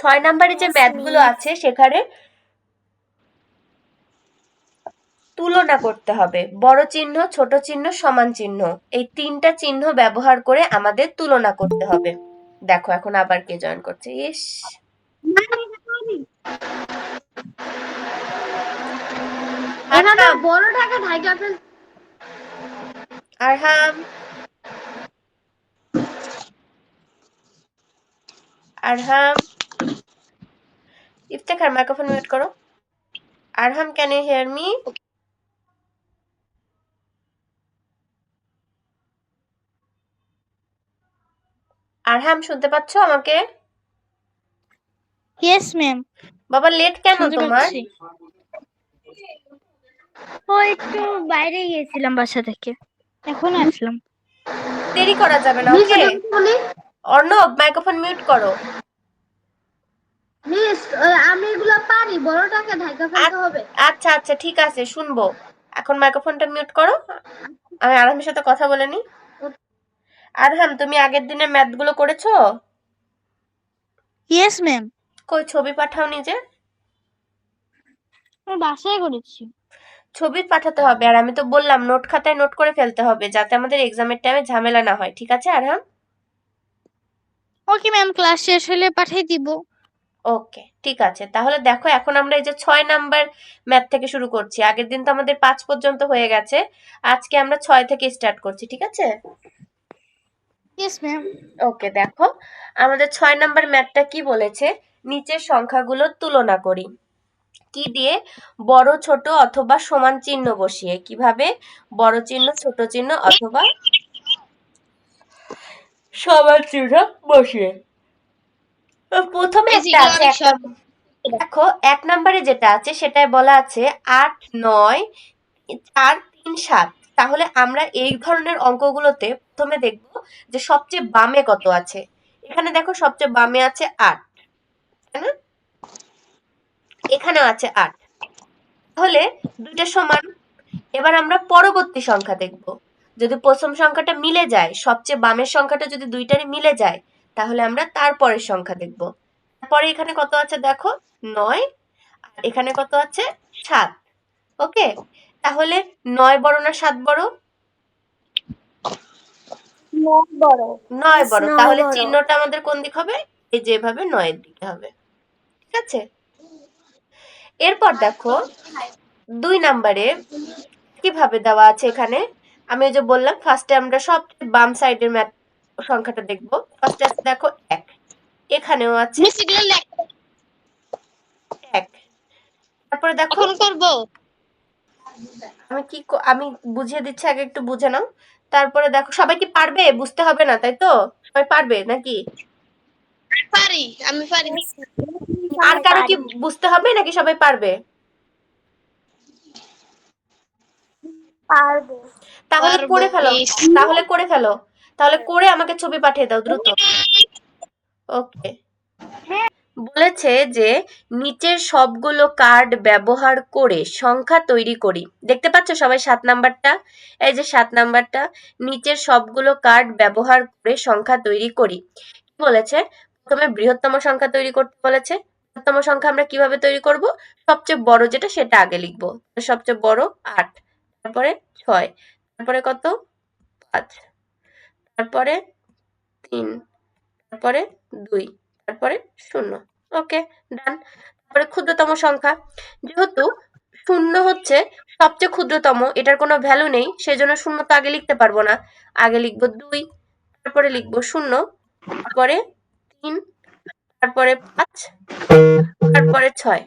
6 নম্বরে যে ম্যাথগুলো আছে সেখানে তুলনা করতে হবে। বড় চিহ্ন, ছোট চিহ্ন, সমান চিহ্ন, এই 3টা চিহ্ন ব্যবহার করে আমাদের তুলনা করতে হবে। দেখো এখন আবার কে জয়েন করছে। ইস, এখানে বড়টাকে ঢাকা ফেল। আরহাম, আরহাম, ইফতেখার মাইক্রোফোন মিউট করো। আরহাম, ক্যান ইউ হিয়ার মি? আরহাম, শুনতে পাচ্ছ আমাকে? Yes ma'am. বাবা লেট কেন তোমার? ও একটু বাইরে গিয়েছিলাম বাসা থেকে, এখন আসলাম। দেরি করা যাবে না, ওকে? অর্ণব, মাইক্রোফোন মিউট করো। মিস, আমি এগুলো পারি, বড়টাকে ঢাকা ফেলতে হবে। আচ্ছা আচ্ছা, ঠিক আছে, শুনবো। এখন মাইক্রোফোনটা মিউট করো, আমি আরহামের সাথে কথা বলে নি। আরহাম, তুমি আগের দিনের ম্যাথগুলো করেছো? Yes ma'am. কই ছবি পাঠাওনি যে? আমি বাসায় করেছি। ছবি পাঠাতে হবে, আর আমি তো বললাম নোট খাতায় নোট করে ফেলতে হবে যাতে আমাদের এক্সামের টাইমে ঝামেলা না হয়, ঠিক আছে আরহাম? ওকে ম্যাম, ক্লাস শেষ হলে পাঠিয়ে দিব। ওকে, ঠিক আছে। তাহলে দেখো এখন আমরা এই যে 6 নাম্বার ম্যাথ থেকে শুরু করছি। আগের দিন তো আমাদের 5 পর্যন্ত হয়ে গেছে, আজকে আমরা 6 থেকে স্টার্ট করছি, ঠিক আছে? Yes ma'am. ওকে, দেখো আমাদের 6 নাম্বার ম্যাথটা কি বলেছে, নিচের সংখ্যাগুলো তুলনা করি। কি দিয়ে? বড়, ছোট অথবা সমান চিহ্ন বসিয়ে। কিভাবে? বড় চিহ্ন, ছোট চিহ্ন অথবা সমান চিহ্ন বসিয়ে। প্রথমে একটা আছে, একটা দেখো 1 নম্বরে যেটা আছে সেটাই বলা আছে 8, 9, 4, 3, 7। তাহলে আমরা এই ধরনের অঙ্কগুলোতে প্রথমে দেখব যে সবচেয়ে বামে কত আছে। এখানে দেখো সবচেয়ে বামে আছে 8, তাই না? এখানেও আছে 8, তাহলে দুইটা সমান। এবার আমরা পরবর্তী সংখ্যা দেখব। যদি প্রথম সংখ্যাটা মিলে যায়, সবচেয়ে বামের সংখ্যাটা যদি দুইটারই মিলে যায়, তাহলে আমরা তারপরের সংখ্যা দেখব। তারপরে এখানে কত আছে দেখো, 9, আর এখানে কত আছে, 7। ওকে, তাহলে 9 বড় না 7 বড়? 9 বড়। তাহলে চিহ্নটা আমাদের কোন দিক হবে? এই যে এভাবে 9 এর দিকে হবে, ঠিক আছে? এরপর দেখো 2 নম্বরে কিভাবে দেওয়া আছে এখানে। আমি ওই যে বললাম ফার্স্টে আমরা সব বাম সাইডের ম্যাথ সংখ্যাটা দেখব। ফার্স্টে আছে দেখো 1, এখানেও আছে 1। তারপরে দেখো, আমি বুঝিয়ে দিচ্ছি, আগে একটু বুঝে নাও। তারপরে দেখো, সবাই কি পারবে? বুঝতে হবে না, তাই তো? সবাই পারবে নাকি? পারি, আমি পারি। আর কারো কি বুঝতে হবে নাকি সবাই পারবে? পারবো। তাহলে করে ফেলো, তাহলে করে ফেলো, তাহলে করে আমাকে ছবি পাঠিয়ে দাও দ্রুত। ওকে, বলেছে যে নিচের সবগুলো কার্ড ব্যবহার করে সংখ্যা তৈরি করি। দেখতে পাচ্ছ সবাই 7 নাম্বারটা? এই যে 7 নাম্বারটা, নিচের সবগুলো কার্ড ব্যবহার করে সংখ্যা তৈরি করি। কি বলেছে? প্রথমে বৃহত্তম সংখ্যা তৈরি করতে বলেছে। বৃহত্তম সংখ্যা আমরা কিভাবে তৈরি করব? সবচেয়ে বড় যেটা সেটা আগে লিখবো। সবচেয়ে বড় 8, তারপরে 6, তারপরে কত, 5, তারপরে 3, তারপরে 2, তারপরে 0। ওকে, ডান। তারপরে ক্ষুদ্রতম সংখ্যা, যেহেতু 0 হচ্ছে সবচেয়ে ক্ষুদ্রতম, এটার কোনো ভ্যালু নেই, সেজন্য 0 তো আগে লিখতে পারবো না। আগে লিখবো 2, তারপরে লিখবো 0, তারপরে 3, তারপরে 5, তারপরে 6।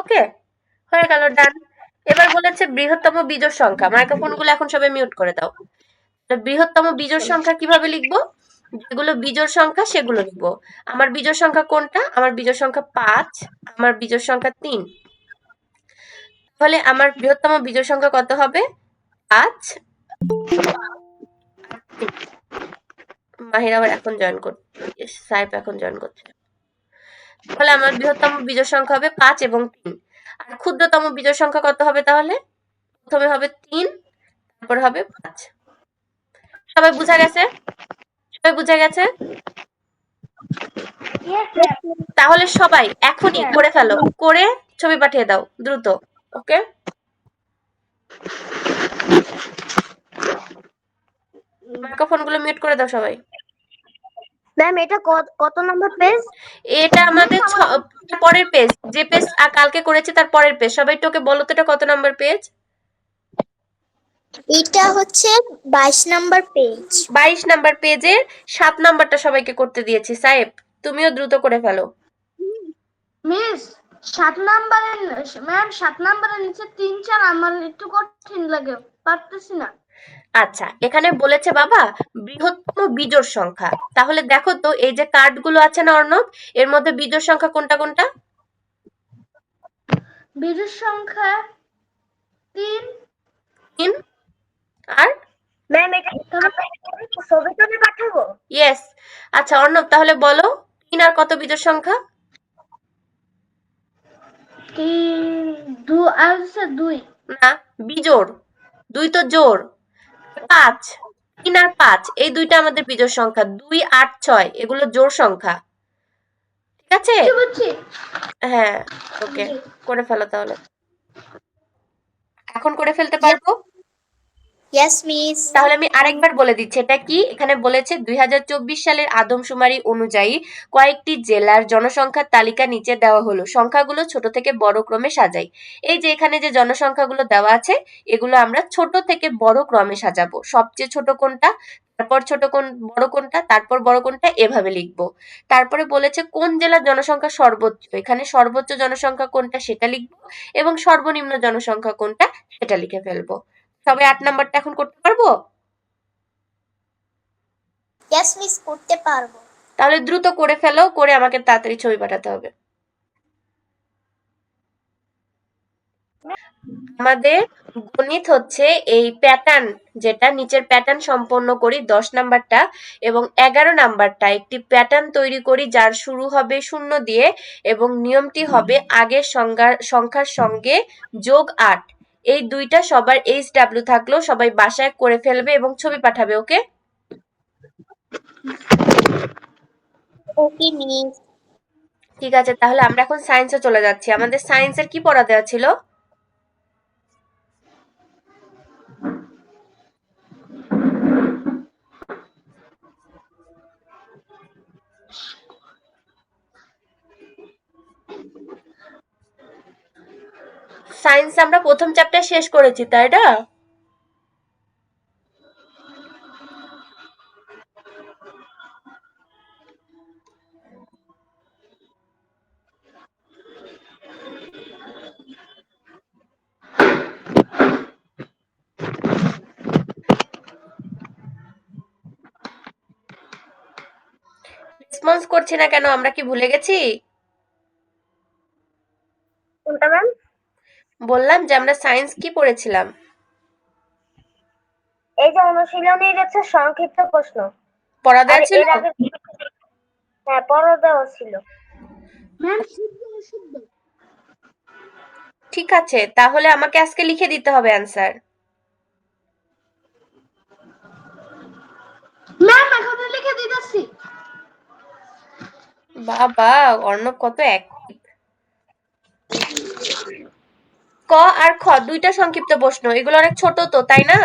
ওকে, হয়ে গেল, ডান। এবার বলেছে বৃহত্তম বিজোড় সংখ্যা। মাইক্রোফোনগুলো এখন সবাই মিউট করে দাও। বৃহত্তম বিজোড় সংখ্যা কিভাবে লিখবো? যেগুলো বিজোড় সংখ্যা সেগুলো লিখবো। আমার বিজোড় সংখ্যা কোনটা? আমার বিজোড় সংখ্যা 5, আমার বিজোড় সংখ্যা 3। তাহলে আমার বৃহত্তম বিজোড় সংখ্যা কত হবে? 5। মাহির আবার এখন জয়েন করছে, সাইফ এখন জয়েন করছে। তাহলে আমার বৃহত্তম বিজোড় সংখ্যা হবে 5 এবং 3। আর ক্ষুদ্রতম বিজোড় সংখ্যা কত হবে তাহলে? প্রথমে হবে 3, তারপর হবে 5। সবাই বুঝা গেছে? সবাই বুঝা গেছে? তাহলে সবাই এখনই করে ফেলো, করে ছবি পাঠিয়ে দাও দ্রুত। ওকে, মাইক্রোফোনগুলো মিউট করে দাও সবাই। ম্যাম এটা কত নম্বর পেজ? এটা আমাদের পরের পেজ, যে পেজ কালকে করেছি তার পরের পেজ। সবাই তোকে বলো তো এটা কত নাম্বার পেজ? এটা হচ্ছে 22 নম্বর পেজ। 22 নাম্বার পেজের 7 নাম্বারটা সবাইকে করতে দিয়েছি। সাহেব, তুমিও দ্রুত করে ফেলো। মিস 7 নাম্বারের ম্যাম 7 নাম্বারের নিচে 3-4 আমার একটু কঠিন লাগে, পারতেছি না। আচ্ছা, এখানে বলেছে বাবা বৃহত্তম বিজোড় সংখ্যা। তাহলে দেখো তো এই যে কার্ডগুলো আছে না অর্ণব, এর মধ্যে বিজোড় সংখ্যা কোনটা কোনটা? বিজোড় সংখ্যা 3। 3 আর ম্যাম এটা ছবি তুলে পাঠাবো? ইয়েস। আচ্ছা অর্ণব, তাহলে বলো 3 আর কত বিজোড় সংখ্যা? 2 আর 2। না, বিজোড়। 2 তো জোড়। 5, 3 আর 5 এই দুইটা আমাদের বিজোড় সংখ্যা। 2, 8, 6 এগুলো জোড় সংখ্যা। ঠিক আছে? বুঝছি। হ্যাঁ, ওকে, করে ফেলো তাহলে। এখন করে ফেলতে পারবো? Yes miss. তাহলে আমি আরেকবার বলে দিচ্ছি এটা কি। এখানে বলেছে 2024 সালের আদমশুমারি অনুযায়ী কয়েকটি জেলার জনসংখ্যার তালিকা নিচে দেওয়া হলো। সংখ্যাগুলো ছোট থেকে বড় ক্রমে সাজাই। এই যে এখানে যে জনসংখ্যাগুলো দেওয়া আছে, এগুলো আমরা ছোট থেকে বড় ক্রমে সাজাবো। সবচেয়ে ছোট কোনটা, তারপর ছোট বড় কোনটা, তারপর বড় কোনটা, এভাবে লিখবো। তারপরে বলেছে কোন জেলার জনসংখ্যা সর্বোচ্চ, এখানে সর্বোচ্চ জনসংখ্যা কোনটা সেটা লিখবো, এবং সর্বনিম্ন জনসংখ্যা কোনটা সেটা লিখে ফেলবো। সবাই 8 নাম্বারটা এখন করতে পারবো? ইয়েস মিস, করতে পারবো। তাহলে দ্রুত করে ফেলো, করে আমাকে তাড়াতাড়ি ছবি পাঠাতে হবে। আমাদের গণিত হচ্ছে এই প্যাটার্ন, যেটা নিচের প্যাটার্ন সম্পন্ন করি 10 নাম্বারটা, এবং 11 নাম্বারটা একটি প্যাটার্ন তৈরি করি যার শুরু হবে 0 দিয়ে, এবং নিয়মটি হবে আগের সংখ্যার সঙ্গে যোগ 8। এই দুইটা সবার HW থাকলেও সবাই বাসায় করে ফেলবে এবং ছবি পাঠাবে। ওকে, ওকে মিস। ঠিক আছে। তাহলে আমরা এখন সায়েন্সে চলে যাচ্ছি। আমাদের সায়েন্সের কি পড়া দেওয়া ছিল? সায়েন্স আমরা প্রথম চ্যাপ্টার শেষ করেছি, তাই না? রেসপন্স করছি না কেন, আমরা কি ভুলে গেছি? কোনটা ম্যাম? বললাম যে আমরা সায়েন্স কি পড়েছিলাম। এই যে অনুশীলনীর হচ্ছে সংক্ষিপ্ত প্রশ্ন। পড়া দেওয়া ছিল? এর আগে হ্যাঁ পড়া দেওয়া ছিল। ম্যাম ঠিক আছে, তাহলে আমাকে আজকে লিখে দিতে হবে অ্যান্সার। ম্যাম এখন লিখে দিতেছি। বাবা, অর্ণব কত অ্যাক্টিভ। ক আর খ দুইটা সংক্ষিপ্ত প্রশ্ন, এগুলো অনেক ছোট তো, তাই না?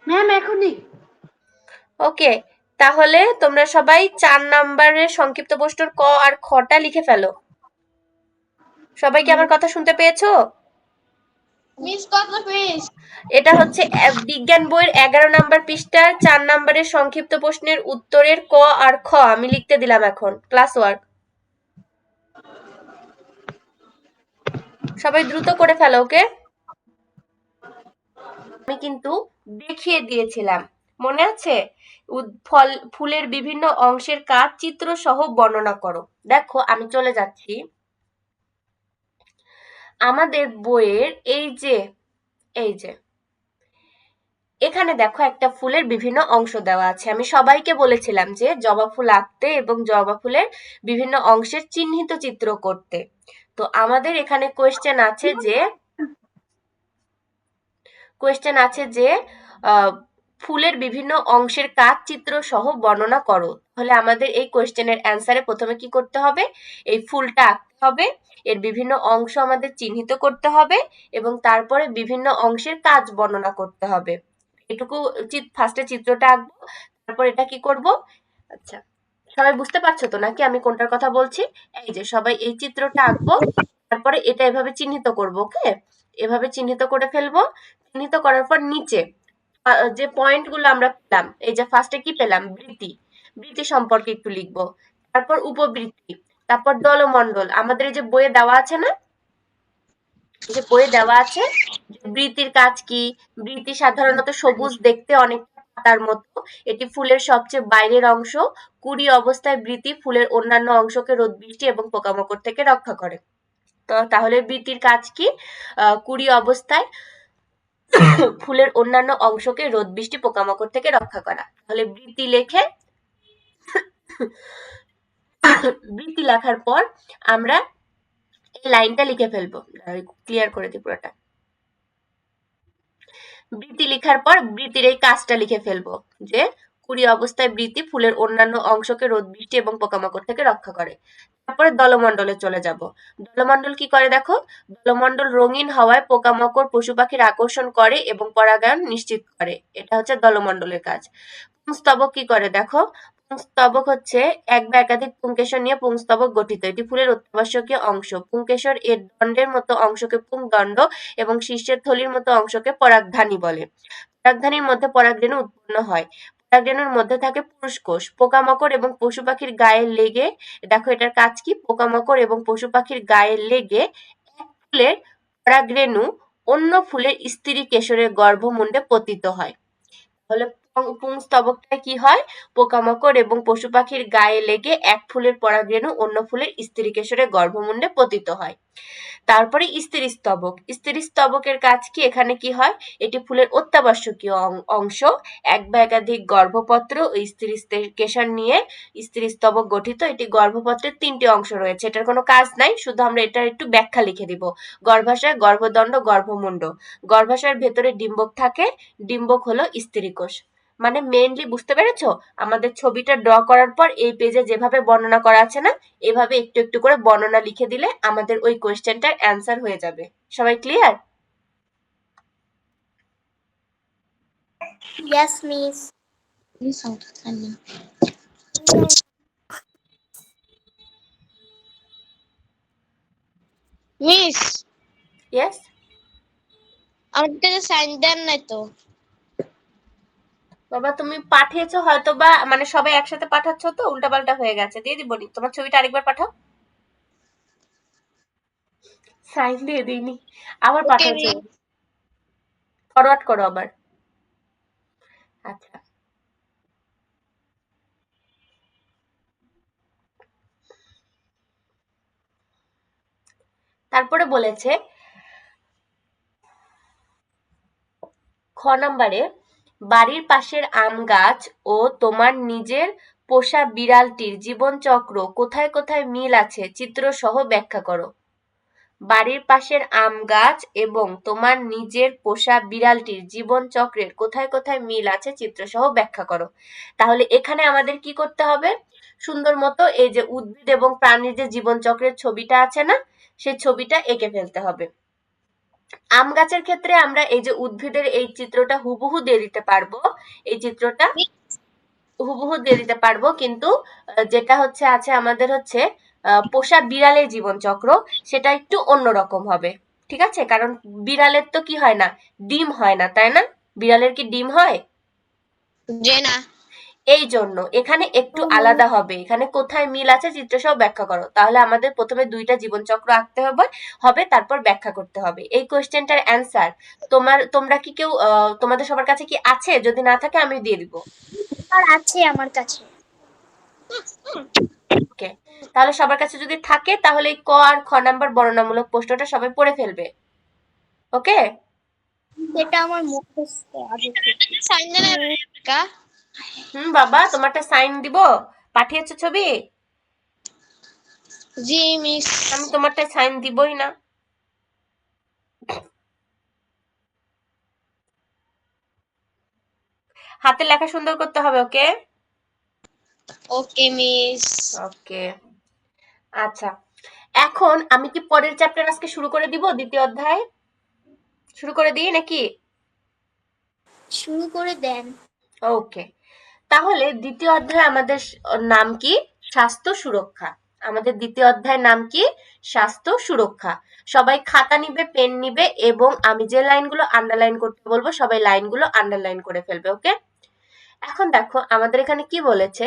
ম্যাম এখনই। ওকে, তাহলে তোমরা সবাই 4 নাম্বারের সংক্ষিপ্ত প্রশ্নের ক আর খটা লিখে ফেলো। সবাই কি আমার কথা শুনতে পেয়েছো? মিস কত পেজ? এটা হচ্ছে বিজ্ঞান বইয়ের 11 নাম্বার পৃষ্ঠার 4 নাম্বারের সংক্ষিপ্ত প্রশ্নের উত্তরের ক আর খ আমি লিখতে দিলাম এখন, ক্লাস ওয়ার্ক। সবাই দ্রুত করে ফেলো। ওকে, আমি কিন্তু দেখিয়ে দিয়েছিলাম, মনে আছে? ফুলের বিভিন্ন অংশের কাজ চিত্র সহ বর্ণনা করো। দেখো আমি চলে যাচ্ছি আমাদের বইয়ের এই যে এখানে দেখো একটা ফুলের বিভিন্ন অংশ দেওয়া আছে। আমি সবাইকে বলেছিলাম যে জবা ফুল আঁকতে এবং জবা ফুলের বিভিন্ন অংশের চিহ্নিত চিত্র করতে। তো আমাদের এখানে কোয়েশ্চেন আছে যে ফুলের বিভিন্ন অংশের কাজ চিত্র সহ বর্ণনা করো। তাহলে আমাদের এই কোয়েশ্চেনের অ্যান্সারে প্রথমে কি করতে হবে, এই ফুলটা আঁকতে হবে, এর বিভিন্ন অংশ আমাদের চিহ্নিত করতে হবে এবং তারপরে বিভিন্ন অংশের কাজ বর্ণনা করতে হবে। এটুকু ফার্স্টে চিত্রটা আঁকবো, তারপর এটা কি করব। আচ্ছা, সবাই বুঝতে পারছো তো নাকি আমি কোনটার কথা বলছি? এই যে সবাই এই চিত্রটা আঁকবো, তারপরে এটা এভাবে চিহ্নিত করবো। ওকে, এভাবে চিহ্নিত করে ফেলবো। চিহ্নিত করার পর নিচে যে পয়েন্ট গুলো আমরা পেলাম, এই যে ফার্স্টে কি পেলাম, বৃত্তি, বৃত্তি সম্পর্কে একটু লিখবো। তারপর উপবৃত্তি, তারপর দলমণ্ডল। আমাদের এই যে বইয়ে দেওয়া আছে না, এই যে বইয়ে দেওয়া আছে বৃত্তির কাজ কি। বৃত্তি সাধারণত সবুজ দেখতে, অনেকটা পাতার মতো। এটি ফুলের সবচেয়ে বাইরের অংশ। কুড়ি অবস্থায় বৃত্তি ফুলের অন্যান্য অংশকে রোদ বৃষ্টি এবং পোকামাকড় থেকে রক্ষা করে। তো তাহলে বৃত্তির কাজ কি, কুড়ি অবস্থায় ফুলের অন্যান্য অংশকে রোদ বৃষ্টি পোকামাকড় থেকে রক্ষা করা। তাহলে বৃত্তি লেখে বৃত্তি লেখার পর আমরা এই লাইনটা লিখে ফেলবো। ক্লিয়ার করে দিই পুরোটা। বৃত্তি লেখার পর বৃত্তির এই কাজটা লিখে ফেলবো যে কুড়ি অবস্থায় বৃত্তি ফুলের অন্যান্য অংশকে রোদ বৃষ্টি এবং পোকামাকড় থেকে রক্ষা করে। তারপরে দলমণ্ডলে চলে যাব। দলমণ্ডল কি করে দেখো, দলমণ্ডল রঙিন হওয়ায় পোকামাকড় পশু পাখির আকর্ষণ করে এবং পরাগায়ন নিশ্চিত করে। এটা হচ্ছে দলমণ্ডলের কাজ। পুংস্তবক কি করে দেখো, পুংস্তবক হচ্ছে এক বা একাধিক পুংকেশর নিয়ে পুংস্তবক গঠিত। এটি ফুলের অত্যাবশ্যকীয় অংশ। পুংকেশর এর দণ্ডের মতো অংশকে পুংদণ্ড এবং শীর্ষের থলির মতো অংশকে পরাগধানী বলে। পরাগধানীর মধ্যে পরাগরেণু উৎপন্ন হয়। পরাগরেণুর মধ্যে থাকে পুরুষকোষ। পোকামাকড় এবং পশু পাখির গায়ে লেগে, দেখো এটার কাজ কি, পোকামাকড় এবং পশু পাখির গায়ে লেগে এক ফুলের পরাগরেণু অন্য ফুলের স্ত্রী কেশরের গর্ভমুণ্ডে পতিত হয়। তাহলে পুংস্তবকটা কি হয়, পোকামাকড় এবং পশু পাখির গায়ে লেগে এক ফুলের পরাগরেণু অন্য ফুলের স্ত্রী কেশরের গর্ভমুণ্ডে পতিত হয়। তারপরে স্ত্রীস্তবক। স্ত্রীস্তবকের কাজ কি, এখানে কি হয়, এটি ফুলের অত্যাবশ্যকীয় অংশ। এক বা একাধিক গর্ভপত্র ও স্ত্রী কেশর নিয়ে স্ত্রীস্তবক গঠিত। এটি গর্ভপত্রের তিনটি অংশ রয়েছে। এটার কোনো কাজ নাই, শুধু আমরা এটার একটু ব্যাখ্যা লিখে দিব। গর্ভাশয়, গর্ভদণ্ড, গর্ভমুণ্ড। গর্ভাশয়ের ভেতরে ডিম্বক থাকে, ডিম্বক হলো স্ত্রীকোষ। মানে মেইনলি বুঝতে পেরেছো, আমাদের ছবিটা ড্র করার পর এই পেজে যেভাবে বর্ণনা করা আছে না, এভাবে একটু একটু করে বর্ণনা লিখে দিলে আমাদের ওই কোয়েশ্চেনটার অ্যান্সার হয়ে যাবে। সবাই clear? Yes, miss. Miss, yes আমাকে সাইন দেন নাই তো। বাবা, তুমি পাঠিয়েছো হয়তো বা, মানে সবাই একসাথে পাঠাচ্ছ তো উল্টাপাল্টা হয়ে গেছে। দিয়ে দিবনি, তোমার ছবিটা আরেকবার পাঠাও। সাইন দিয়ে দিইনি, আবার ওকে পাঠাও ছবি, ফরওয়ার্ড করো আবার। আচ্ছা, তারপরে বলেছে খ নাম্বারে, বাড়ির পাশের আম গাছ ও তোমার নিজের পোষা বিড়ালটির জীবনচক্র কোথায় কোথায় মিল আছে চিত্র সহ ব্যাখ্যা করো। বাড়ির পাশের আম গাছ এবং তোমার নিজের পোষা বিড়ালটির জীবনচক্রের কোথায় কোথায় মিল আছে চিত্র সহ ব্যাখ্যা করো। তাহলে এখানে আমাদের কি করতে হবে, সুন্দর মতো এই যে উদ্ভিদ এবং প্রাণীর যে জীবনচক্রের ছবিটা আছে না, সেই ছবিটা এঁকে ফেলতে হবে। আম গাছের ক্ষেত্রে আমরা এই যে উদ্ভিদের এই চিত্রটা হুবহু দিয়ে দিতে পারবো, এই চিত্রটা হুবহু দিয়ে দিতে পারবো, কিন্তু যেটা হচ্ছে আছে আমাদের হচ্ছে পোষা বিড়ালের জীবনচক্র, সেটা একটু অন্যরকম হবে। ঠিক আছে, কারণ বিড়ালের তো কি হয় না, ডিম হয় না, তাই না? বিড়ালের কি ডিম হয়? যে না। এই জন্য এখানে একটু আলাদা হবে। এখানে কোথায় মিল আছে চিত্র সহ ব্যাখ্যা করো। তাহলে আমাদের প্রথমে দুইটা জীবনচক্র আঁকতে হবে, তারপর ব্যাখ্যা করতে হবে। এই কোয়েশ্চেনটার অ্যান্সার তোমরা কি কেউ তোমাদের সবার কাছে কি আছে? যদি না থাকে আমি দিয়ে দিব। আর আছে আমার কাছে। ওকে, তাহলে সবার কাছে যদি থাকে তাহলে এই ক আর খ নাম্বার বর্ণনামূলক প্রশ্নটা সবাই পড়ে ফেলবে। ওকে, এটা আমার মুখস্থ আগে থেকে। সাইন দেন কা। বাবা, তোমারটা সাইন দিব, পাঠিয়েছো ছবি? জি মিস। আমি তোমারটা সাইন দিবই না। হাতে লেখা সুন্দর করতে হবে, ওকে? ওকে মিস। ওকে, আচ্ছা, এখন আমি কি পরের চ্যাপ্টার আজকে শুরু করে দিব? দ্বিতীয় অধ্যায় শুরু করে দিই নাকি? শুরু করে দেন। ওকে, তাহলে দ্বিতীয় অধ্যায় আমাদের নাম কি? স্বাস্থ্য সুরক্ষা। আমাদের দ্বিতীয় অধ্যায়ের নাম কি? স্বাস্থ্য সুরক্ষা। সবাই খাতা নিবে, পেন নিবে, এবং আমি যে লাইনগুলো আন্ডারলাইন করতে বলবো সবাই লাইনগুলো আন্ডারলাইন করে ফেলবে, ওকে? এখন দেখো আমাদের এখানে কি বলেছে,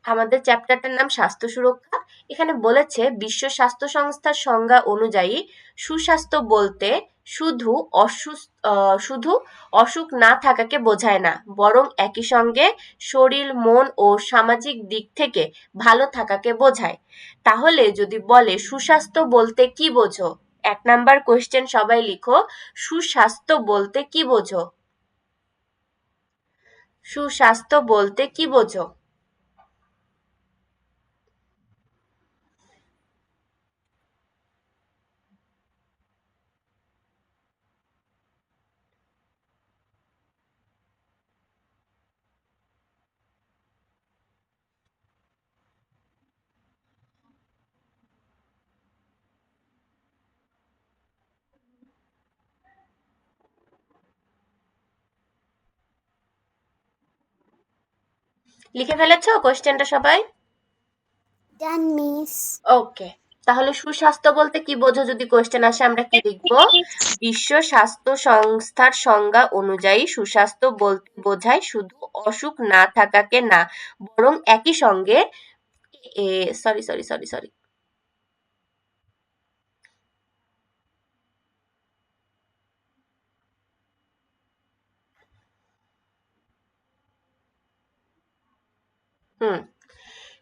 আমাদের চ্যাপ্টারটার নাম স্বাস্থ্য সুরক্ষা। এখানে বলেছে বিশ্ব স্বাস্থ্য সংস্থার সংজ্ঞা অনুযায়ী সুস্বাস্থ্য বলতে শুধু অসুখ না থাকাকে বোঝায় না, বরং একই সঙ্গে শরীর, মন ও সামাজিক দিক থেকে ভালো থাকাকে বোঝায়। তাহলে যদি বলে সুস্বাস্থ্য বলতে কি বোঝো? 1 নাম্বার কোয়েশ্চেন, সবাই লিখো, সুস্বাস্থ্য বলতে কি বোঝো? সুস্বাস্থ্য বলতে কি বোঝো? লিখে ফেলেছো কোয়েশ্চেনটা সবাই? ডান মিস। ওকে, তাহলে সুস্বাস্থ্য বলতে কি বোঝো যদি কোয়েশ্চেন আসে আমরা কি লিখবো? বিশ্ব স্বাস্থ্য সংস্থার সংজ্ঞা অনুযায়ী সুস্বাস্থ্য বলতে বোঝায় শুধু অসুখ না থাকাকে না, বরং একই সঙ্গে সরি সরি সরি সরি হুম,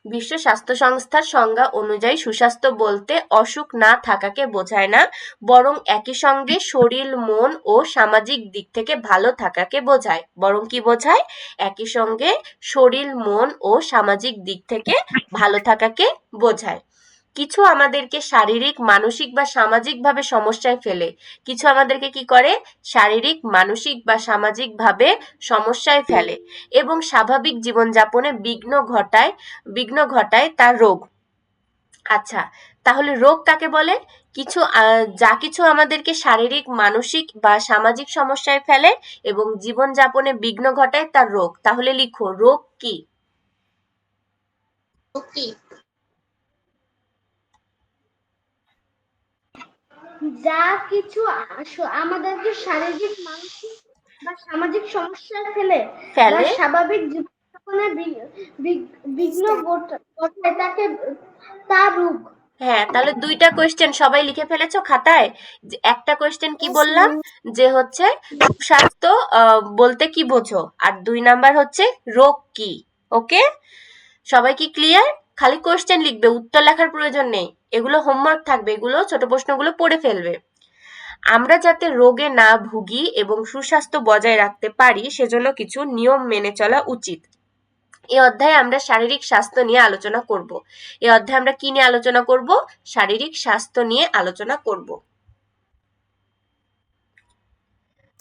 বিশ্ব স্বাস্থ্য সংস্থার সংজ্ঞা অনুযায়ী সুস্বাস্থ্য বলতে অসুখ না থাকাকে বোঝায় না, বরং একই সঙ্গে শরীর, মন ও সামাজিক দিক থেকে ভালো থাকাকে বোঝায়। বরং কি বোঝায়? একই সঙ্গে শরীর, মন ও সামাজিক দিক থেকে ভালো থাকাকে বোঝায়। কিছু আমাদেরকে শারীরিক, মানসিক বা সামাজিকভাবে সমস্যায় ফেলে। কিছু আমাদেরকে কি করে? শারীরিক, মানসিক বা সামাজিকভাবে সমস্যায় ফেলে এবং স্বাভাবিক জীবনযাপনে বিঘ্ন ঘটায় তার রোগ। আচ্ছা, তাহলে রোগ কাকে বলে? যা কিছু আমাদেরকে শারীরিক, মানসিক বা সামাজিক সমস্যায় ফেলে এবং জীবনযাপনে বিঘ্ন ঘটায় তার রোগ। তাহলে লিখো, রোগ কি? ওকে। যা কিছু আমাদেরকে শারীরিক, মানসিক বা সামাজিক সমস্যায় ফেলে বা ফেলে স্বাভাবিক জীবনযাপনে বিঘ্ন ঘটায় তাকে তা রোগ। হ্যাঁ, তাহলে 2টা কোয়েশ্চেন সবাই লিখে ফেলেছো খাতায়? একটা কোয়েশ্চেন কি বললাম, যে হচ্ছে সুস্বাস্থ্য বলতে কি বোঝো, আর 2 নাম্বার হচ্ছে রোগ কি। ওকে, সবাই কি ক্লিয়ার? খালি কোয়েশ্চেন লিখবে, উত্তর লেখার প্রয়োজন নেই। এগুলো হোমওয়ার্ক থাকবে, এগুলো ছোট প্রশ্নগুলো পড়ে ফেলবে। আমরা যাতে রোগে না ভুগি এবং সুস্বাস্থ্য বজায় রাখতে পারি সেজন্য কিছু নিয়ম মেনে চলা উচিত। এই অধ্যায়ে আমরা শারীরিক স্বাস্থ্য নিয়ে আলোচনা করব। এই অধ্যায়ে আমরা কি নিয়ে আলোচনা করব? শারীরিক স্বাস্থ্য নিয়ে আলোচনা করব।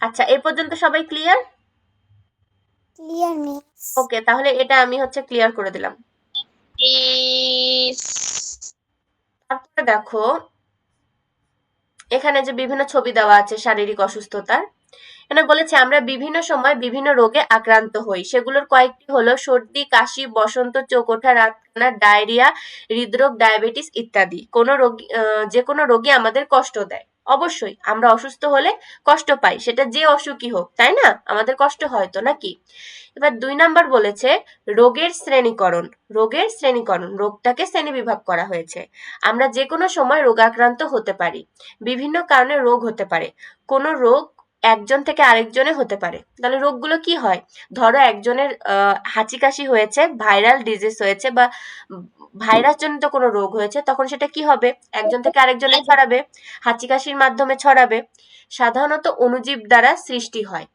আচ্ছা, এই পর্যন্ত সবাই ক্লিয়ার? Clear miss. ওকে, তাহলে এটা আমি হচ্ছে ক্লিয়ার করে দিলাম। মিস। তারপরে দেখো এখানে যে বিভিন্ন ছবি দেওয়া আছে শারীরিক অসুস্থতার, এখানে বলেছে আমরা বিভিন্ন সময় বিভিন্ন রোগে আক্রান্ত হই। সেগুলোর কয়েকটি হলো সর্দি, কাশি, বসন্ত, চোখ ওঠা, রাত কানা, ডায়রিয়া, হৃদরোগ, ডায়াবেটিস ইত্যাদি। যে কোনো রোগী আমাদের কষ্ট দেয়। অবশ্যই আমরা অসুস্থ হলে কষ্ট পাই, সেটা যে অসুখই হোক, তাই না? আমাদের কষ্ট হয় তো, নাকি? এবার 2 নাম্বার বলেছে রোগের শ্রেণীকরণ। রোগটাকে শ্রেণীবিভাগ করা হয়েছে। আমরা যে কোনো সময় রোগাক্রান্ত হতে পারি। বিভিন্ন কারণে রোগ হতে পারে। কোনো রোগ একজন থেকে আরেকজনে হতে পারে। তাহলে রোগগুলো কি হয়? ধরো একজনের হাঁচি কাশি হয়েছে, ভাইরাল ডিজিজ হয়েছে বা ভাইরাস জনিত কোনো রোগ হয়েছে, তখন সেটা কি হবে? একজন থেকে আরেকজনে ছড়াবে, হাঁচি কাশির মাধ্যমে ছড়াবে। সাধারণত অণুজীব দ্বারা সৃষ্টি হয়।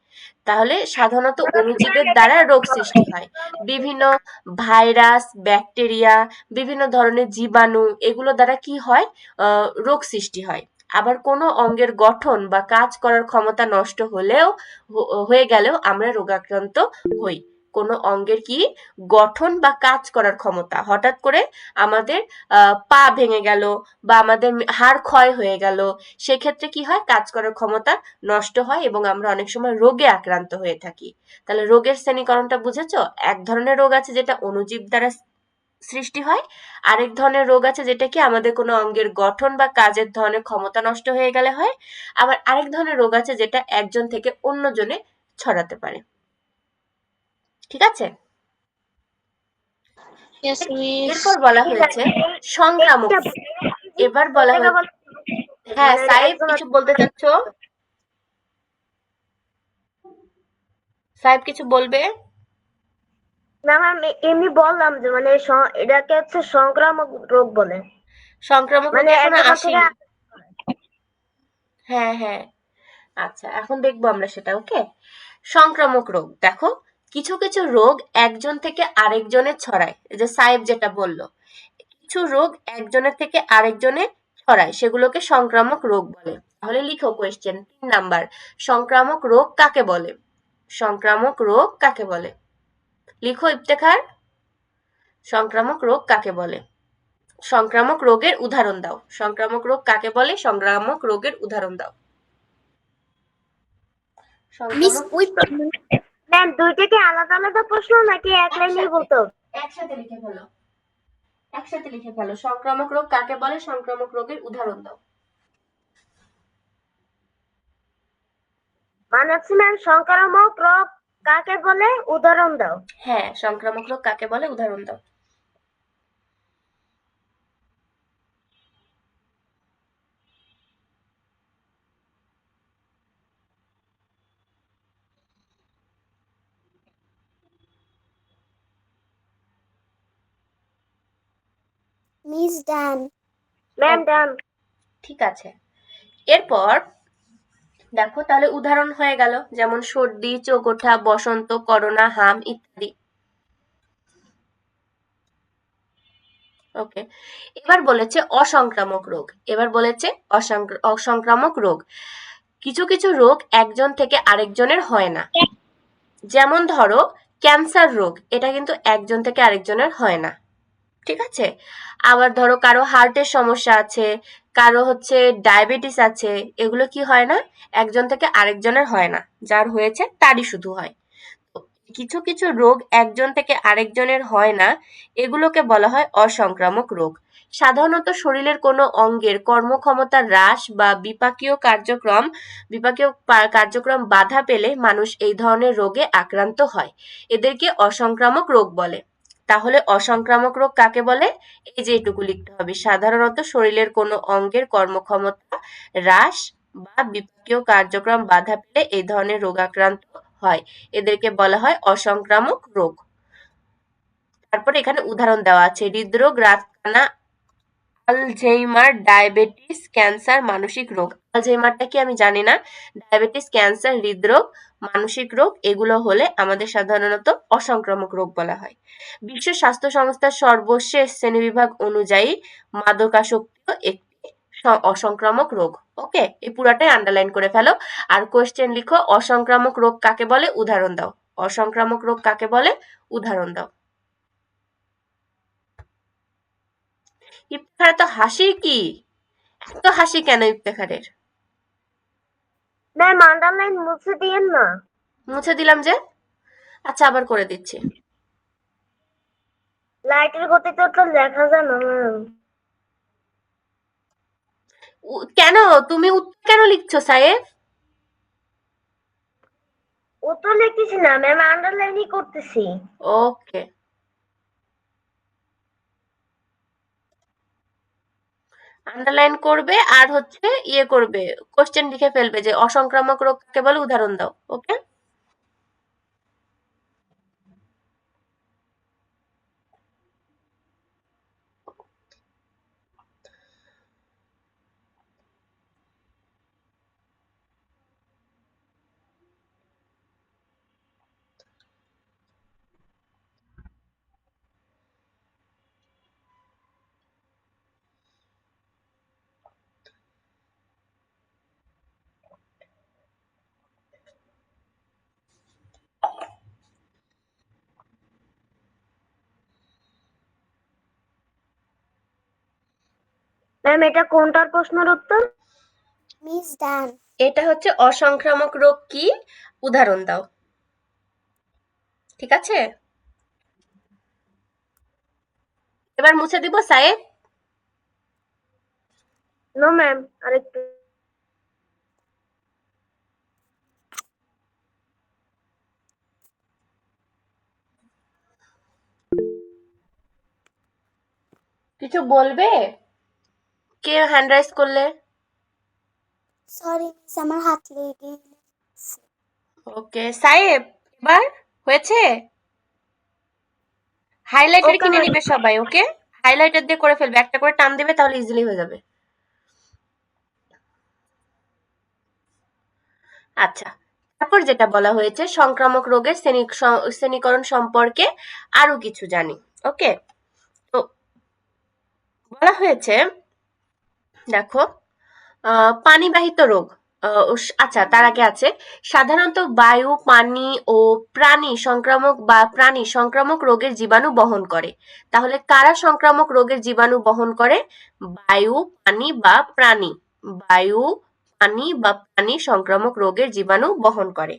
তাহলে সাধারণত অণুজীবের দ্বারা রোগ সৃষ্টি হয়। বিভিন্ন ভাইরাস, ব্যাকটেরিয়া, বিভিন্ন ধরনের জীবাণু, এগুলো দ্বারা কি হয়? রোগ সৃষ্টি হয়। আবার কোনো অঙ্গের গঠন বা কাজ করার ক্ষমতা নষ্ট হয়ে গেলেও আমরা রোগাক্রান্ত হই। কোনো অঙ্গের কি গঠন বা কাজ করার ক্ষমতা। হঠাৎ করে আমাদের পা ভেঙে গেল বা আমাদের হাড় ক্ষয় হয়ে গেল, সেক্ষেত্রে কি হয়, কাজ করার ক্ষমতা নষ্ট হয় এবং আমরা অনেক সময় রোগে আক্রান্ত হয়ে থাকি। তাহলে রোগের শ্রেণীকরণটা বুঝেছো? এক ধরনের রোগ আছে যেটা অণুজীব দ্বারা সৃষ্টি হয়, আরেক ধরনের রোগ আছে যেটা কি আমাদের কোনো অঙ্গের গঠন বা কাজের ধরনের ক্ষমতা নষ্ট হয়ে গেলে হয়। আবার আরেক ধরনের রোগ আছে যেটা একজন থেকে অন্যজনে ছড়াতে পারে। ঠিক আছে? Yes, miss. এরপর বলা হয়েছে সংক্রামক। এবার বলা হয়েছে, হ্যাঁ সাইব কিছু বলতে চাচ্ছ? সাহেব কিছু বলবে? ম্যাম আমি এমনি বললাম যে মানে এটাকে হচ্ছে সংক্রামক রোগ বলে, সংক্রামক মানে রোগে এক এখনো জায়গা থেকে আসেনি। হ্যাঁ হ্যাঁ, আচ্ছা এখন দেখবো আমরা সেটা। ওকে, সংক্রামক রোগ দেখো, কিছু কিছু রোগ একজন থেকে আরেকজনে ছড়ায়, এই যে সাহেব যেটা বললো, কিছু রোগ একজনের থেকে আরেকজনে ছড়ায়, সেগুলোকে সংক্রামক রোগ বলে। তাহলে লিখো কোয়েশ্চেন 3 নাম্বার, সংক্রামক রোগ কাকে বলে? সংক্রামক রোগ কাকে বলে? লিখো ইফতেখার, সংক্রামক রোগ কাকে বলে? সংক্রামক রোগের উদাহরণ দাও। সংক্রামক রোগ কাকে বলে? সংক্রামক রোগের উদাহরণ দাও। Miss, সংক্রামক, ওই ম্যাম দুইটা কি আলাদা আলাদা প্রশ্ন নাকি এক লাইনেই একসাথে, বলতে হবে? একসাথে লিখে ফেলো, একসাথে লিখে ফেলো। সংক্রামক রোগ কাকে বলে, সংক্রামক রোগের উদাহরণ দাও। মানে হচ্ছে ম্যাম সংক্রামক রোগ কাকে বলে উদাহরণ দাও। হ্যাঁ, সংক্রামক রোগ কাকে বলে উদাহরণ দাও। Miss Dan. ম্যাম Okay, ডান। ঠিক আছে। এরপর দেখো তাহলে উদাহরণ হয়ে গেল, যেমন সর্দি, চোখ ওঠা, বসন্ত, করোনা, হাম ইত্যাদি। ওকে, এবার বলেছে অসংক্রামক রোগ। এবার বলেছে অসংক্রামক রোগ, কিছু কিছু রোগ একজন থেকে আরেকজনের হয় না। যেমন ধরো ক্যান্সার রোগ, এটা কিন্তু একজন থেকে আরেকজনের হয় না। ঠিক আছে? আবার ধরো কারো হার্টের সমস্যা আছে, কারো হচ্ছে ডায়াবেটিস আছে, এগুলো কি হয় না, একজন থেকে আরেকজনের হয় না, যার হয়েছে তারই শুধু হয়। তো কিছু কিছু রোগ একজন থেকে আরেকজনের হয় না, এগুলোকে বলা হয় অসংক্রামক রোগ। সাধারণত শরীরের কোনো অঙ্গের কর্মক্ষমতা হ্রাস বা বিপাকীয় কার্যক্রম বাধা পেলে মানুষ এই ধরনের রোগে আক্রান্ত হয়, এদেরকে অসংক্রামক রোগ বলে। তাহলে অসংক্রামক রোগ কাকে বলে? এই যে এটুকু লিখতে হবে, সাধারণত শরীরের কোনো অঙ্গের কর্মক্ষমতা হ্রাস বা বিপাকীয় কার্যক্রম বাধা পেলে এই ধরনের রোগ আক্রান্ত হয়, এদেরকে বলা হয় অসংক্রামক রোগ। তারপরে এখানে উদাহরণ দেওয়া আছে, হৃদরোগ, রাতকানা, আলঝেইমার, ডায়াবেটিস, ক্যান্সার, মানসিক রোগ। আলঝেইমারটা কি আমি জানি না। ডায়াবেটিস, ক্যান্সার, হৃদরোগ, মানসিক রোগ, এগুলো হলে আমাদের সাধারণত অসংক্রামক রোগ বলা হয়। বিশ্ব স্বাস্থ্য সংস্থার সর্বশেষ শ্রেণীবিভাগ অনুযায়ী মাদকাসক্ত একটি অসংক্রামক রোগ। ওকে, এই পুরাটাই আন্ডারলাইন করে ফেলো। আর কোয়েশ্চেন লিখো, অসংক্রামক রোগ কাকে বলে উদাহরণ দাও। অসংক্রামক রোগ কাকে বলে উদাহরণ দাও। ইফতেখার তো হাসি কি, এত হাসি কেন ইফতেখারের? ম্যাম আন্ডারলাইন মুছে দিয়েন না। মুছে দিলাম যে। আচ্ছা আবার করে দিচ্ছি। লাইটের গতিতে তো লেখা যায় না ম্যাম। কেন তুমি উত্তর কেন লিখছো সাইফ? ও তো লিখতেছি না ম্যাম, আন্ডারলাইনই করতেছি। ওকে, আন্ডারলাইন করবে আর হচ্ছে ইয়ে করবে, কোশ্চেন লিখে ফেলবে যে অসংক্রামক রোগ কাকে বলে উদাহরণ দাও। ওকে, ম্যাম এটা কোনটার প্রশ্নের উত্তর? মিস ডান। এটা হচ্ছে অসংক্রামক রোগ কি, উদাহরণ দাও। ঠিক আছে, এবার মুছে দিব সাহেব। নো ম্যাম, আরেকটু। কিছু বলবে? কে হ্যান্ড রাইজ করলে? সরি মিস, আমার হাত লেগে গেছে। ওকে সাহেব, এবার হয়েছে? হাইলাইটার ওকে কিনে ম্যাম। নিবে সবাই, ওকে? হাইলাইটার দিয়ে করে ফেলবে, একটা করে টান দেবে, তাহলে ইজিলি হয়ে যাবে। আচ্ছা, তারপর যেটা বলা হয়েছে সংক্রামক রোগের শ্রেণীকরণ সম্পর্কে আরো কিছু জানি। ওকে, তো বলা হয়েছে, দেখো, পানিবাহিত রোগ। আচ্ছা, তার আগে আছে সাধারণত বায়ু, পানি ও প্রাণী সংক্রামক বা প্রাণী সংক্রামক রোগের জীবাণু বহন করে। তাহলে কারা সংক্রামক রোগের জীবাণু বহন করে? বায়ু, পানি বা প্রাণী। বায়ু, পানি বা প্রাণী সংক্রামক রোগের জীবাণু বহন করে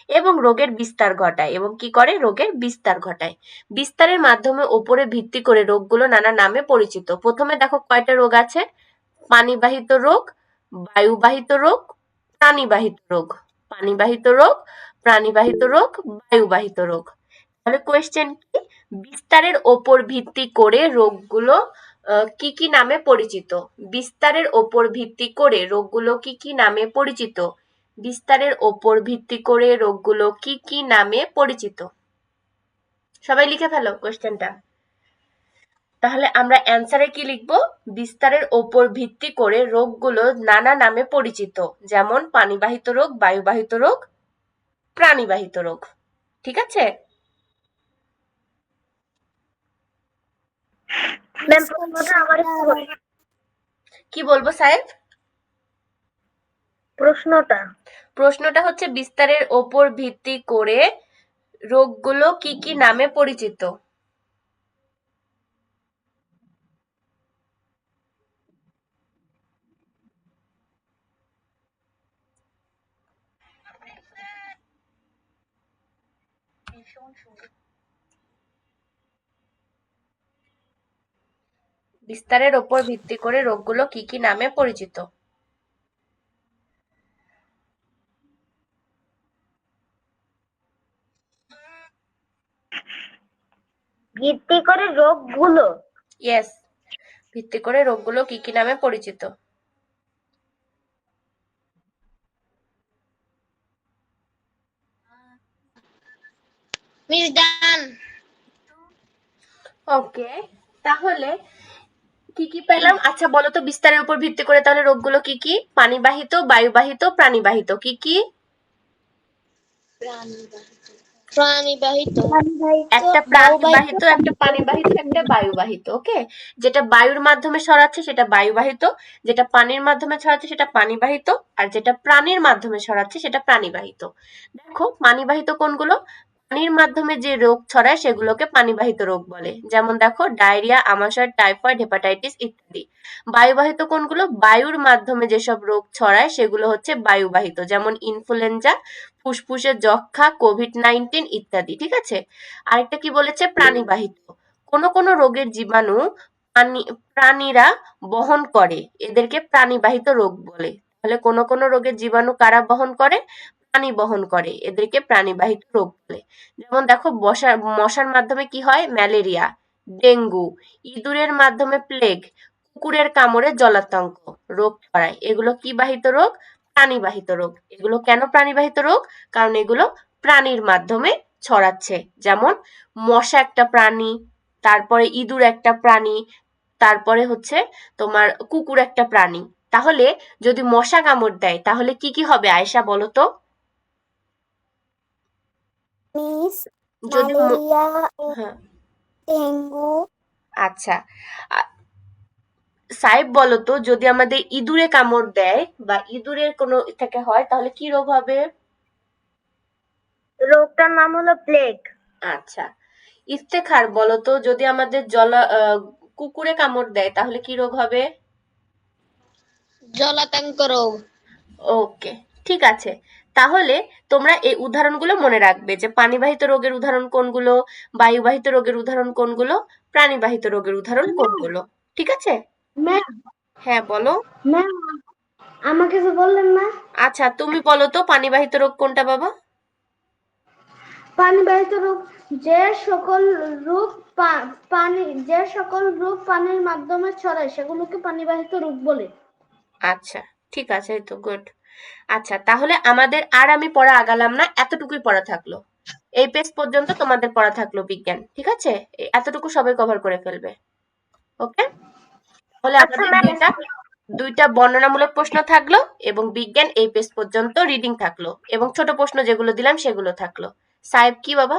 এবং রোগের বিস্তার ঘটায়। এবং কি করে? রোগের বিস্তার ঘটায়। বিস্তারের মাধ্যমে ওপরে ভিত্তি করে রোগগুলো নানা নামে পরিচিত। প্রথমে দেখো কয়টা রোগ আছে? পানিবাহিত রোগ, বায়ুবাহিত রোগ, প্রাণীবাহিত রোগ। পানিবাহিত রোগ, প্রাণীবাহিত রোগ, বায়ুবাহিত রোগ। তাহলে কোয়েশ্চেন কি? বিস্তারের ওপর ভিত্তি করে রোগগুলো কি কি নামে পরিচিত? বিস্তারের ওপর ভিত্তি করে রোগগুলো কি কি নামে পরিচিত? বিস্তারের ওপর ভিত্তি করে রোগগুলো কি কি নামে পরিচিত? সবাই লিখে ফেলো কোয়েশ্চেনটা। তাহলে আমরা অ্যান্সারে কি লিখব? বিস্তারের ওপর ভিত্তি করে রোগগুলো নানা নামে পরিচিত, যেমন পানিবাহিত রোগ, বায়ুবাহিত রোগ, প্রাণীবাহিত রোগ। ঠিক আছে? ম্যাম প্রশ্নটা আবার একটু বলুন। কি বলবো সাহেব? প্রশ্নটা প্রশ্নটা হচ্ছে বিস্তারের ওপর ভিত্তি করে রোগগুলো কি কি নামে পরিচিত? বিস্তারের ওপর ভিত্তি করে রোগগুলো কি কি নামে পরিচিত? ভিত্তি করে রোগগুলো। ইয়েস, ভিত্তি করে রোগগুলো কি কি নামে পরিচিত? মিস ডান। ওকে, তাহলে কি কি পেলাম? আচ্ছা বলো তো, বিস্তারের উপর ভিত্তি করে তাহলে রোগগুলো কি কি? পানিবাহিত, বায়ুবাহিত, প্রাণীবাহিত। কি কি? প্রাণীবাহিত। একটা প্রাণীবাহিত, একটা পানিবাহিত, একটা বায়ুবাহিত। ওকে, যেটা বায়ুর মাধ্যমে ছড়াচ্ছে সেটা বায়ুবাহিত, যেটা পানির মাধ্যমে ছড়াচ্ছে সেটা পানিবাহিত, আর যেটা প্রাণীর মাধ্যমে ছড়াচ্ছে সেটা প্রাণীবাহিত। দেখো পানিবাহিত কোনগুলো? পানির মাধ্যমে যে রোগ ছড়ায় সেগুলোকে পানিবাহিত রোগ বলে, যেমন দেখো ডায়রিয়া, আমাশয়, টাইফয়েড, হেপাটাইটিস ইত্যাদি। বায়ুবাহিত কোনগুলো? বায়ুর মাধ্যমে যেসব রোগ ছড়ায় সেগুলো হচ্ছে বায়ুবাহিত, যেমন ইনফ্লুয়েঞ্জা, ফুসফুসের যক্ষা, কোভিড-19 ইত্যাদি। ঠিক আছে? আরেকটা কি বলেছে? প্রাণীবাহিত। কোন কোন রোগের জীবাণু প্রাণীরা বহন করে, এদেরকে প্রাণীবাহিত রোগ বলে। তাহলে কোন কোন রোগের জীবাণু কারা বহন করে? প্রাণী বহন করে, এদেরকে প্রাণীবাহিত রোগ বলে। যেমন দেখো মশার মাধ্যমে কি হয়? ম্যালেরিয়া, ডেঙ্গু, ইঁদুরের মাধ্যমে প্লেগ, কুকুরের কামড়ে জলাতঙ্ক রোগ ছড়ায়। এগুলো কি বাহিত রোগ? প্রাণীবাহিত রোগ। এগুলো কেন প্রাণীবাহিত রোগ? কারণ এগুলো প্রাণীর মাধ্যমে ছড়াচ্ছে। যেমন মশা একটা প্রাণী, তারপরে ইঁদুর একটা প্রাণী, তারপরে হচ্ছে তোমার কুকুর একটা প্রাণী। তাহলে যদি মশা কামড় দেয় তাহলে কি কি হবে আয়েশা বলো তো? মিস যদি ম্যালেরিয়া, হ্যাঁ, ডেঙ্গু। আচ্ছা, সাহেব বলো তো, যদি আমাদের ইঁদুরে কামড় দেয় বা ইঁদুরের কোনো থেকে হয় তাহলে কি রোগ হবে? রোগটার নাম হলো প্লেগ। আচ্ছা, ইফতেখার বলো তো, যদি আমাদের কুকুরে কামড় দেয় তাহলে কি রোগ হবে? জলাতঙ্ক রোগ। ওকে, ঠিক আছে। তাহলে তোমরা এই উদাহরণগুলো মনে রাখবে যে পানিবাহিত রোগের উদাহরণ কোনগুলো, বায়ুবাহিত রোগের উদাহরণ কোনগুলো, প্রাণীবাহিত রোগের উদাহরণ কোনগুলো। ঠিক আছে? ম্যাম হ্যাঁ বলো। ম্যাম আমাকে তো বললেন না। আচ্ছা, তুমি বলো তো পানিবাহিত রোগ কোনটা বাবা? পানিবাহিত রোগ যে সকল রোগ পানির মাধ্যমে ছড়ায় সেগুলোকে পানিবাহিত রোগ বলে। আচ্ছা, ঠিক আছে, এই তো গুড। আচ্ছা, তাহলে আমাদের আর আমি পড়া আগালাম না, এতটুকুই পড়া থাকলো। এই পেজ পর্যন্ত তোমাদের পড়া থাকলো বিজ্ঞান, ঠিক আছে? এতটুকু সবাই কভার করে ফেলবে। ওকে, তাহলে আচ্ছা আমাদের ম্যাম, দুইটা বর্ণনামূলক প্রশ্ন থাকলো এবং বিজ্ঞান এই পেজ পর্যন্ত রিডিং থাকলো এবং ছোট প্রশ্ন যেগুলো দিলাম সেগুলো থাকলো। সাহেব কি বাবা?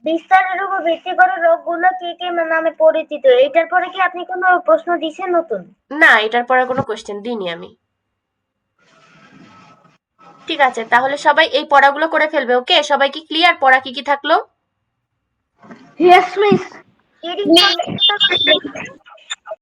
বিস্তারের উপর ভিত্তি করে রোগগুলো কি কি নামে পরিচিত, এটার পরে কি আপনি কোনো প্রশ্ন দিছেন নতুন? না, এটার পরে কোনো কোশ্চেন দিইনি আমি। ঠিক আছে, তাহলে সবাই এই পড়াগুলো করে ফেলবে। ওকে, সবাই কি ক্লিয়ার পড়া কি কি থাকলো? Yes miss. মিস